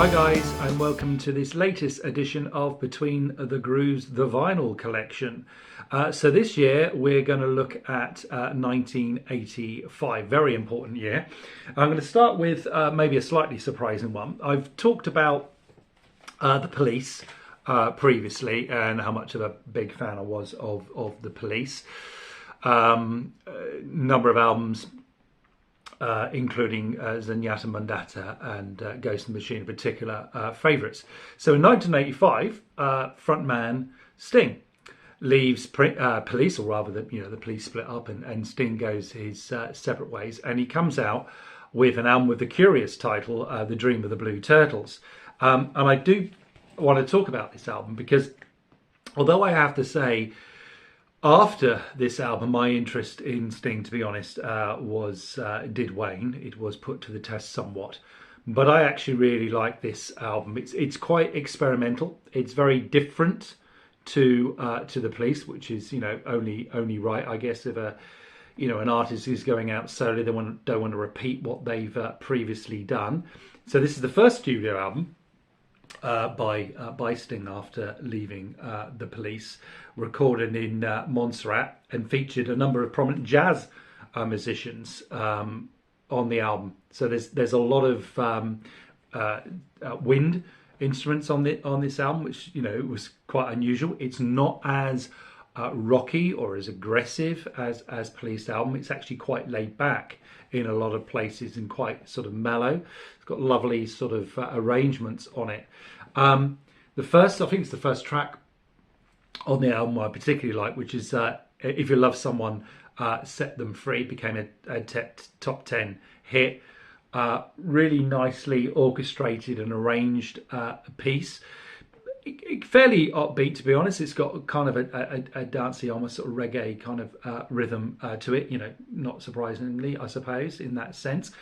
Hi guys, and welcome to this latest edition of Between the Grooves, the vinyl collection. So this year we're going to look at 1985, very important year. I'm going to start with maybe a slightly surprising one. I've talked about the Police previously and how much of a big fan I was of the Police. Number of albums, including Zenyatta Mondatta and Ghost in the Machine in particular, favourites. So in 1985, frontman Sting leaves Police, or rather, the Police split up and Sting goes his separate ways, and he comes out with an album with the curious title, The Dream of the Blue Turtles. And I do want to talk about this album because, although I have to say, after this album, my interest in Sting, to be honest, did wane. It was put to the test somewhat, but I actually really like this album. It's quite experimental. It's very different to the Police, which is only right, I guess, if an artist who's going out solo, they don't want to repeat what they've previously done. So this is the first studio album by Sting after leaving the Police, recorded in Montserrat, and featured a number of prominent jazz musicians on the album. So there's a lot of wind instruments on this album, which was quite unusual. It's not as rocky or as aggressive as Police album. It's actually quite laid back in a lot of places and quite sort of mellow. It's got lovely sort of arrangements on it. I think it's the first track on the album I particularly like, which is If You Love Someone, Set Them Free. Became a top 10 hit. Really nicely orchestrated and arranged piece. Fairly upbeat, to be honest. It's got kind of a dancey, almost sort of reggae kind of rhythm to it, not surprisingly, I suppose, in that sense.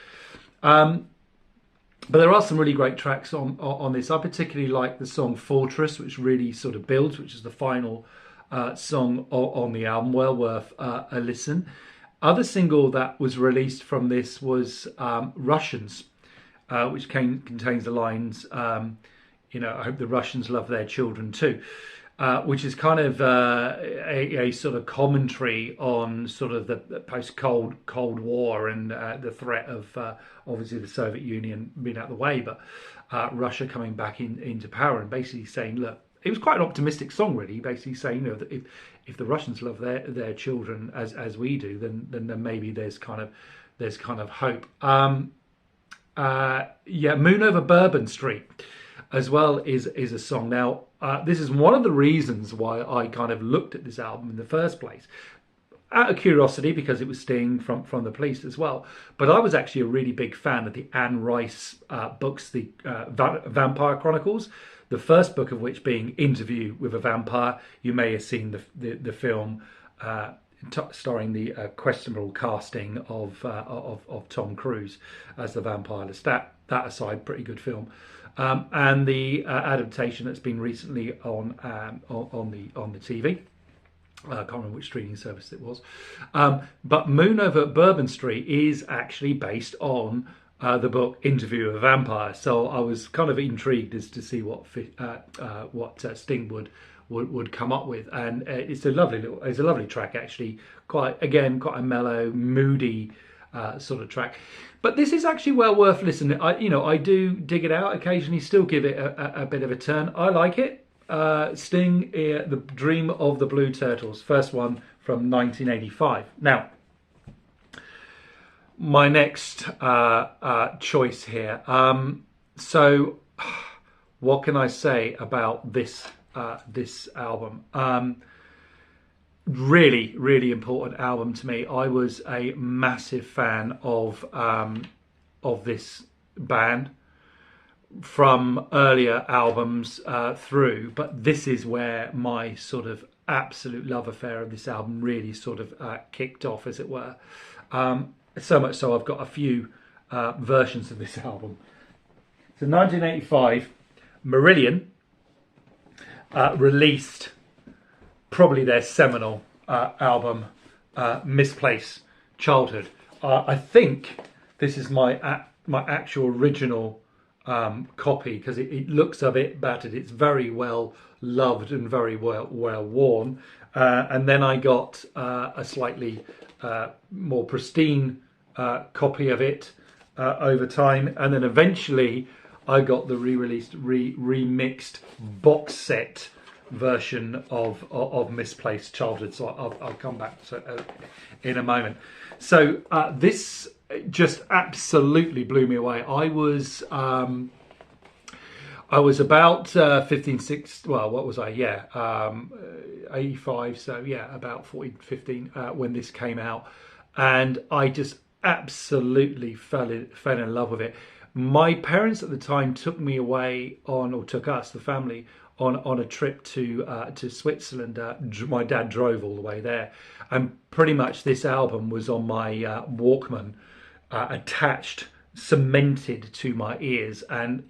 But there are some really great tracks on this. I particularly like the song Fortress, which really sort of builds, which is the final song on the album. Well worth a listen. Other single that was released from this was Russians, which contains the lines, I hope the Russians love their children too, which is kind of a sort of commentary on sort of the post-Cold War and the threat of obviously the Soviet Union being out of the way, but Russia coming back into power, and basically saying, look, it was quite an optimistic song, really, basically saying, that if the Russians love their children as we do, then maybe there's kind of hope. Moon Over Bourbon Street as well is a song. Now, this is one of the reasons why I kind of looked at this album in the first place, out of curiosity, because it was Sting from the Police as well. But I was actually a really big fan of the Anne Rice books, the Vampire Chronicles, the first book of which being Interview with a Vampire. You may have seen the film starring the questionable casting of Tom Cruise as the vampire Lestat. That aside, pretty good film. And the adaptation that's been recently on the TV. I can't remember which streaming service it was. But Moon Over Bourbon Street is actually based on the book Interview with a Vampire. So I was kind of intrigued as to see what Sting would come up with, and it's a lovely track, actually. Quite a mellow, moody sort of track. But this is actually well worth listening. I do dig it out occasionally, still give it a bit of a turn. I like it. Sting, The Dream of the Blue Turtles, first one from 1985. Now, my next choice here. So, what can I say about this album? Really, really important album to me. I was a massive fan of this band from earlier albums through, but this is where my sort of absolute love affair of this album really sort of kicked off, as it were. So much so I've got a few versions of this album. So 1985, Marillion released probably their seminal album, Misplaced Childhood. I think this is my actual original copy because it looks a bit battered. It's very well loved and very well worn. And then I got a slightly more pristine copy of it over time, and then eventually I got the re-released, remixed box set version of Misplaced Childhood. So I'll come back to in a moment. So this just absolutely blew me away. I was about 15, 6, well, what was I? Yeah, 85, so yeah, about 14, 15 when this came out. And I just absolutely fell in love with it. My parents at the time took me away on, or took us, the family, on a trip to Switzerland. My dad drove all the way there, and pretty much this album was on my Walkman, attached, cemented to my ears, and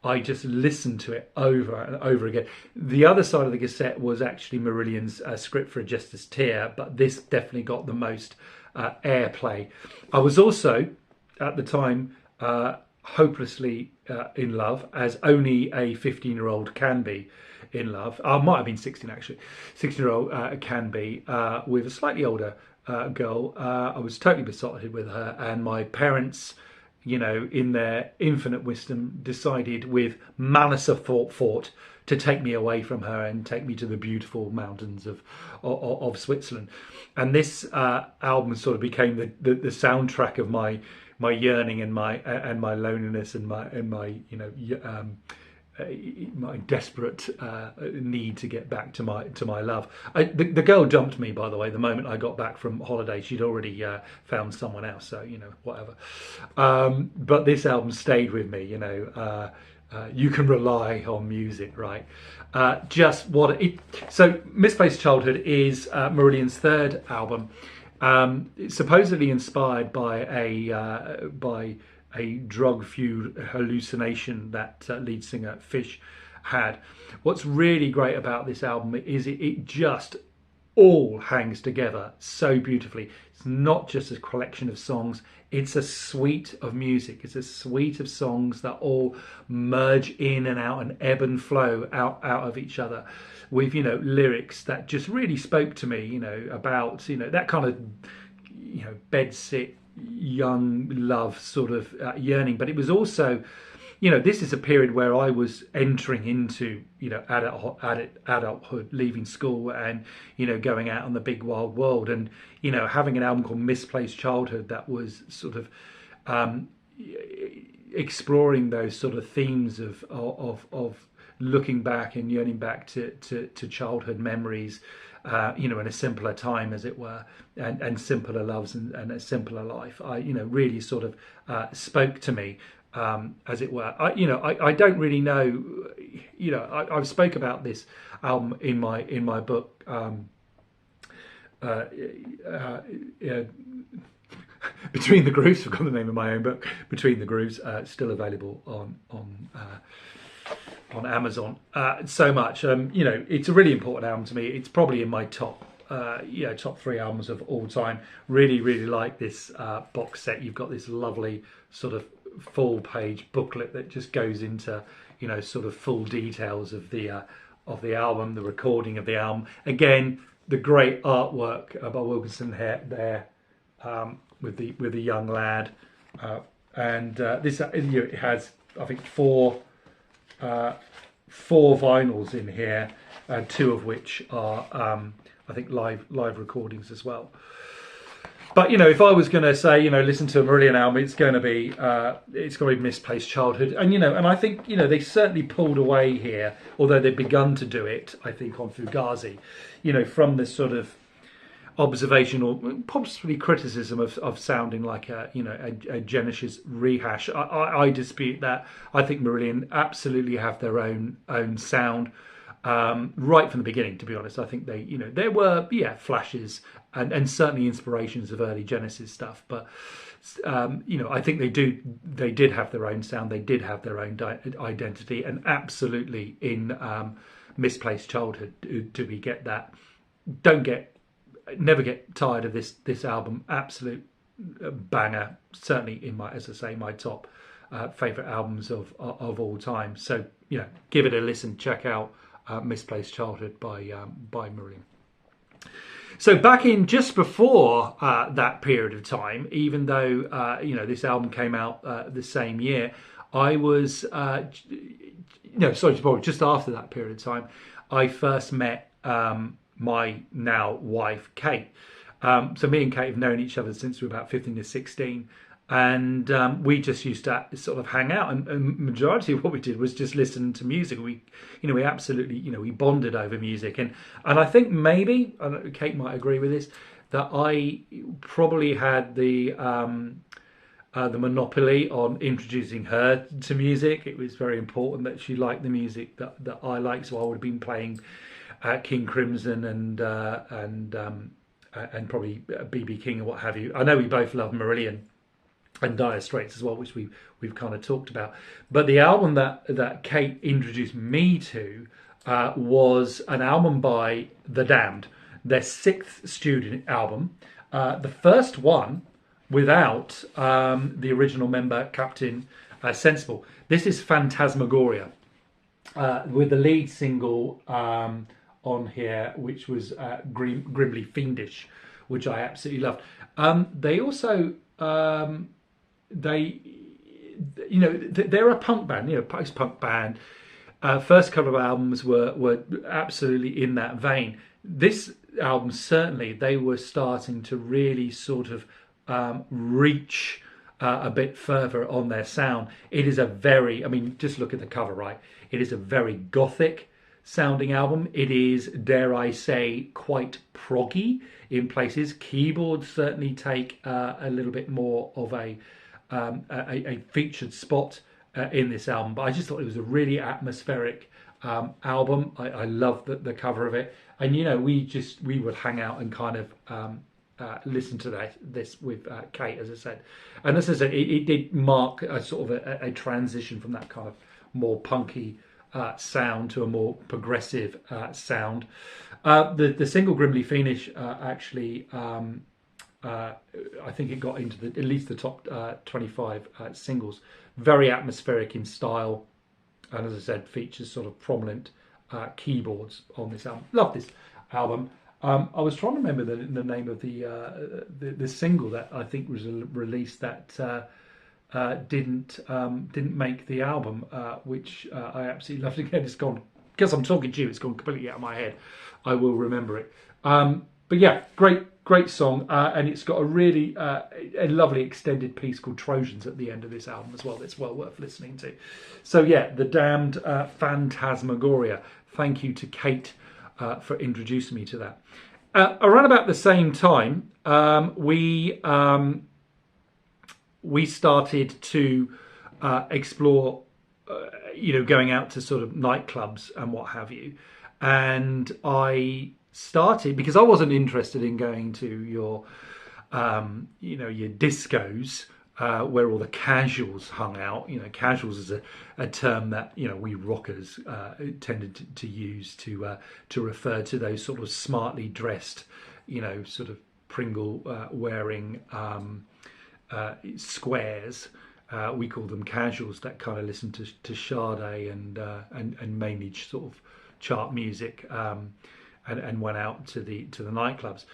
I just listened to it over and over again. The other side of the cassette was actually Marillion's Script for a Jester's Tear, but this definitely got the most airplay. I was also, at the time, hopelessly in love, as only a 15-year-old can be in love. I might have been 16 actually. 16-year-old can be with a slightly older girl. I was totally besotted with her, and my parents, in their infinite wisdom, decided with malice aforethought to take me away from her and take me to the beautiful mountains of Switzerland. And this album sort of became the soundtrack of my yearning and my loneliness and my my desperate need to get back to my love. The girl dumped me, by the way, the moment I got back from holiday. She'd already found someone else, so whatever. But this album stayed with me. You can rely on music, right? Just what it. So, Misplaced Childhood is Marillion's third album. It's supposedly inspired by a drug-fueled hallucination that lead singer Fish had. What's really great about this album is it just all hangs together so beautifully. It's not just a collection of songs, it's a suite of music. It's a suite of songs that all merge in and out and ebb and flow out of each other with, lyrics that just really spoke to me, about, that kind of, bedsit, young love sort of yearning. But it was also, this is a period where I was entering into, adulthood, leaving school and, going out on the big wide world, and, having an album called Misplaced Childhood that was sort of exploring those sort of themes of looking back and yearning back to childhood memories, in a simpler time, as it were, and simpler loves and a simpler life. I really sort of spoke to me, as it were. I don't really know. I've spoke about this album in my book. Between the Grooves, I've got the name of my own book. Between the Grooves, still available on Amazon. So much, it's a really important album to me. It's probably in my top 3 albums of all time. Really like this box set. You've got this lovely sort of full page booklet that just goes into sort of full details of the album, the recording of the album. Again, the great artwork by Wilkinson there, with the young lad, and this it has, I think, four vinyls in here, 2 of which are I think live recordings as well. But if I was going to say listen to a Marillion album, it's going to be Misplaced Childhood, and and I think they certainly pulled away here, although they've begun to do it, I think, on Fugazi, from this sort of observation or possibly criticism of sounding like a Genesis rehash. I dispute that. I think Marillion absolutely have their own sound, right from the beginning. To be honest, I think they there were flashes and certainly inspirations of early Genesis stuff, but I think they did have their own sound. They did have their own identity, and absolutely in Misplaced Childhood, do we get that? Never get tired of this album. Absolute banger. Certainly in my, as I say, my top favourite albums of all time. So give it a listen. Check out Misplaced Childhood by Marillion. So back in just before that period of time, even though this album came out the same year, I was just after that period of time, I first met my now wife Kate. So me and Kate have known each other since we were about 15 to 16. And we just used to sort of hang out, and majority of what we did was just listen to music. We absolutely, we bonded over music, and I think maybe, I don't know, Kate might agree with this, that I probably had the monopoly on introducing her to music. It was very important that she liked the music that I liked, so I would have been playing King Crimson and probably BB King and what have you. I know we both love Marillion and Dire Straits as well, which we've kind of talked about. But the album that Kate introduced me to was an album by The Damned, their 6th studio album, the first one without the original member Captain Sensible. This is Phantasmagoria, with the lead single on here, which was Grimly Fiendish, which I absolutely loved. They also they're a punk band, post-punk band. First couple of albums were absolutely in that vein. This album, certainly, they were starting to really sort of reach a bit further on their sound. It is a very, just look at the cover, right? It is a very gothic sounding album. It is, dare I say, quite proggy in places. Keyboards certainly take a little bit more of a featured spot in this album, but I just thought it was a really atmospheric album. I love the cover of it, and we would hang out and kind of listen to this with Kate, as I said. And as I said, it did mark a sort of a transition from that kind of more punky sound to a more progressive sound. The single Grimly Fiendish actually, I think it got into at least the top 25 singles. Very atmospheric in style, and as I said, features sort of prominent keyboards on this album. Love this album. I was trying to remember the name of the single that I think was released that didn't make the album, which I absolutely loved. Again, it's gone, because I'm talking to you, it's gone completely out of my head. I will remember it. But yeah, great song, and it's got a really a lovely extended piece called Trojans at the end of this album as well. That's well worth listening to. So yeah, The Damned, Phantasmagoria. Thank you to Kate for introducing me to that. Around about the same time, we started to explore, going out to sort of nightclubs and what have you. And I started, because I wasn't interested in going to your discos where all the casuals hung out. Casuals is a term that we rockers tended to use to refer to those sort of smartly dressed, sort of Pringle wearing squares. We call them casuals, that kind of listen to Sade and mainly sort of chart music, and went out to the nightclubs.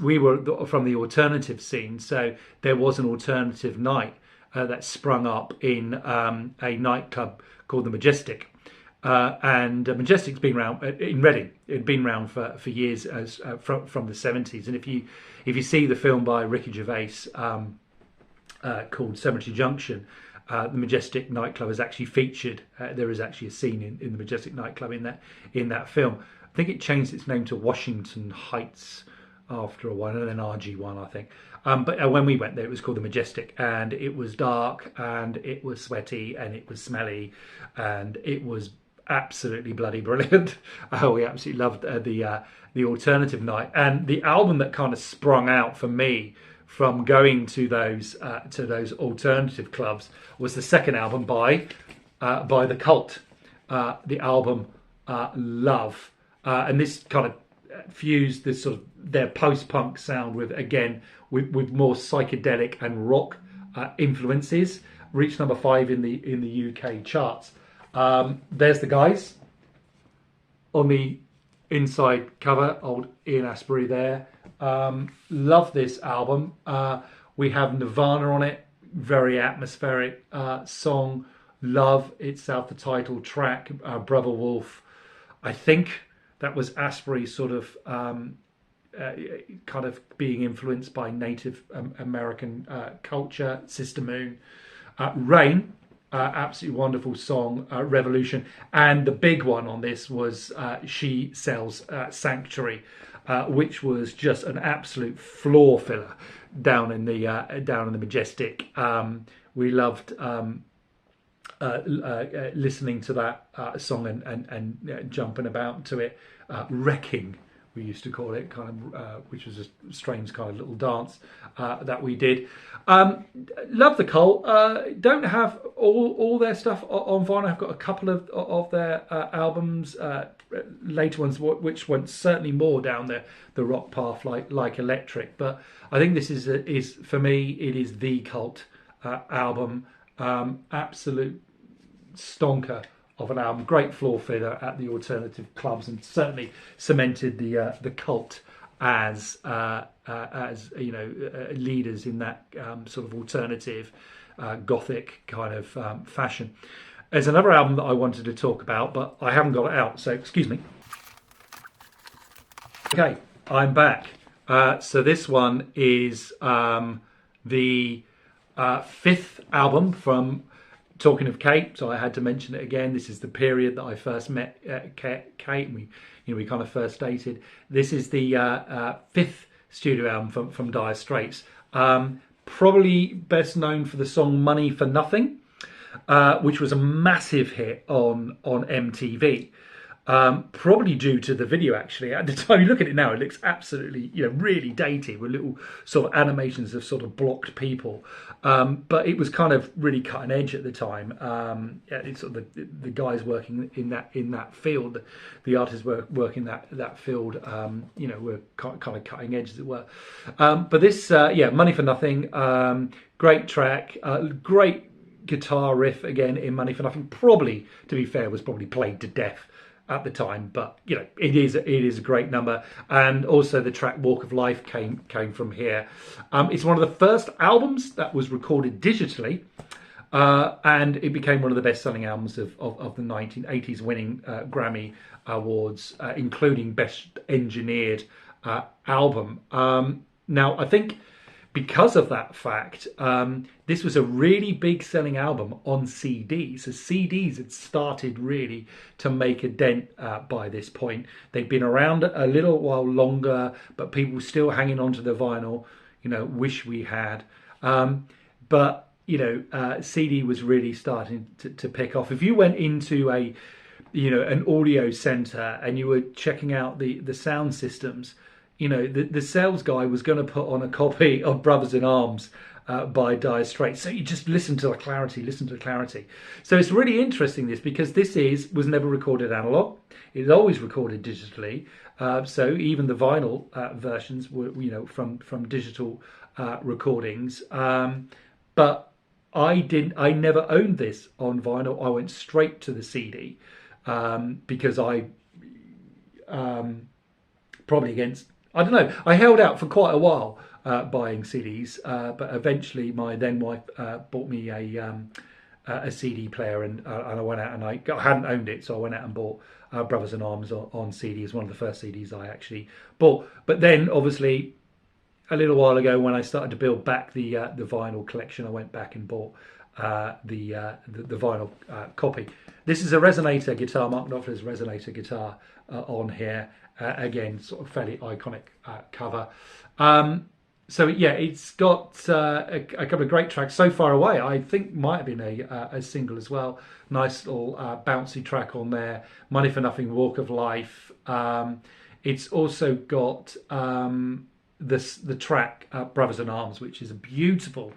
We were from the alternative scene, so there was an alternative night that sprung up in a nightclub called the Majestic, and Majestic's been around in Reading. It'd been around for years as from the 70s. And if you see the film by Ricky Gervais called Cemetery Junction, the Majestic nightclub is actually featured. There is actually a scene in the Majestic nightclub in that film. I think it changed its name to Washington Heights after a while, and then RG1, I think. But when we went there, it was called the Majestic, and it was dark, and it was sweaty, and it was smelly, and it was absolutely bloody brilliant. We absolutely loved the alternative night, and the album that kind of sprung out for me from going to those alternative clubs was the second album by The Cult, the album Love. And this kind of fused this sort of their post-punk sound with more psychedelic and rock influences. reached number 5 in the UK charts. There's the guys on the inside cover, old Ian Astbury there. Love this album. We have Nirvana on it, very atmospheric song. Love itself, the title track, Brother Wolf. I think that was Astbury sort of kind of being influenced by Native American culture. Sister Moon, Rain, absolutely wonderful song, Revolution, and the big one on this was She Sells Sanctuary, which was just an absolute floor filler down in the Majestic. We loved listening to that song and jumping about to it. Wrecking, we used to call it, kind of, which was a strange kind of little dance that we did. Love the Cult. Don't have all their stuff on vinyl. I've got a couple of their albums, later ones, which went certainly more down the rock path, like Electric. But I think this is for me, it is the Cult album. Absolute stonker of an album, great floor filler at the alternative clubs, and certainly cemented the Cult as you know, leaders in that sort of alternative gothic kind of fashion. There's another album that I wanted to talk about, but I haven't got it out, so excuse me. Okay, I'm back. So this one is the 5th album from Talking of Kate, so I had to mention it again. This is the period that I first met Kate, and we kind of first dated. This is the 5th studio album from Dire Straits. Probably best known for the song Money for Nothing, which was a massive hit on MTV. Probably due to the video, actually. At the time you look at it now, it looks absolutely, you know, really dated with little sort of animations of sort of blocked people. But it was kind of really cutting edge at the time. It's sort of the guys working in that field, the artists working that field, you know, were kind of cutting edge, as it were. But this, Money for Nothing, great track, great guitar riff again in Money for Nothing. Probably, to be fair, was probably played to death at the time, but you know, it is a great number. And also the track Walk of Life came from here. It's one of the first albums that was recorded digitally, and it became one of the best-selling albums of the 1980s, winning Grammy Awards, including Best Engineered Album. Now, I think because of that fact, this was a really big selling album on CD. So CDs had started really to make a dent by this point. They'd been around a little while longer, but people were still hanging on to the vinyl. You know, wish we had. But, you know, CD was really starting to pick off. If you went into an audio center and you were checking out the sound systems, you know, the sales guy was going to put on a copy of Brothers in Arms by Dire Straits. So you just listen to the clarity. So it's really interesting, this, because this was never recorded analog. It was always recorded digitally. So even the vinyl versions were, you know, from digital recordings. But I never owned this on vinyl. I went straight to the CD because I probably against. I don't know. I held out for quite a while buying CDs, but eventually my then wife bought me a CD player, and I went out and I hadn't owned it, so I went out and bought Brothers in Arms on CD. It's one of the first CDs I actually bought. But then, obviously, a little while ago, when I started to build back the vinyl collection, I went back and bought the vinyl copy. This is a resonator guitar, Mark Knopfler's resonator guitar on here. Again, sort of fairly iconic cover. So yeah, it's got a couple of great tracks. So Far Away, I think, might have been a single as well. Nice little bouncy track on there. Money for Nothing, Walk of Life. It's also got the track Brothers in Arms, which is a beautiful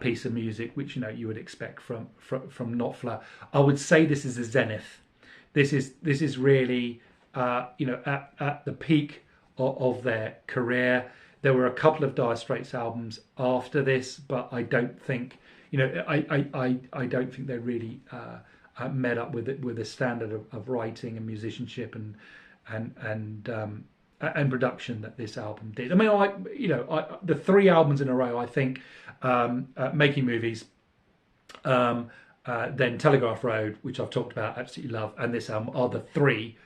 piece of music, which, you know, you would expect from Knopfler. I would say this is a zenith. This is really you know, at the peak of their career. There were a couple of Dire Straits albums after this, but I don't think, I don't think they really met up with the standard of writing and musicianship and production that this album did. I mean, the 3 albums in a row, I think, Making Movies, then Telegraph Road, which I've talked about, absolutely love, and this album are the 3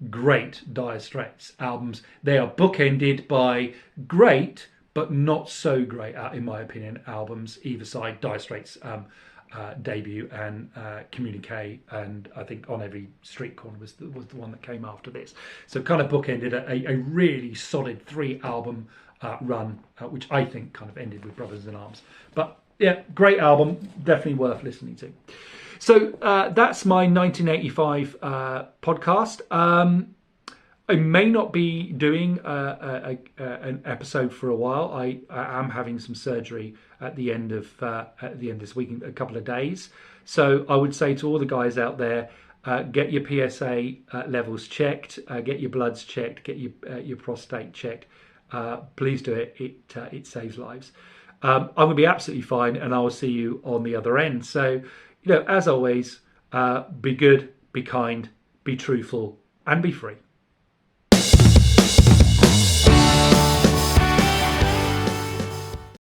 great Dire Straits albums. They are bookended by great but not so great, in my opinion, albums either side. Dire Straits debut and Communique, and I think On Every Street Corner was the one that came after this. So kind of bookended a really solid 3 album run, which I think kind of ended with Brothers in Arms. But yeah, great album, definitely worth listening to. So that's my 1985 podcast. I may not be doing an episode for a while. I am having some surgery at the end of this week, in a couple of days. So I would say to all the guys out there, get your PSA levels checked, get your bloods checked, get your prostate checked. Please do it. It saves lives. I'm going to be absolutely fine, and I will see you on the other end. So, as always, be good, be kind, be truthful, and be free.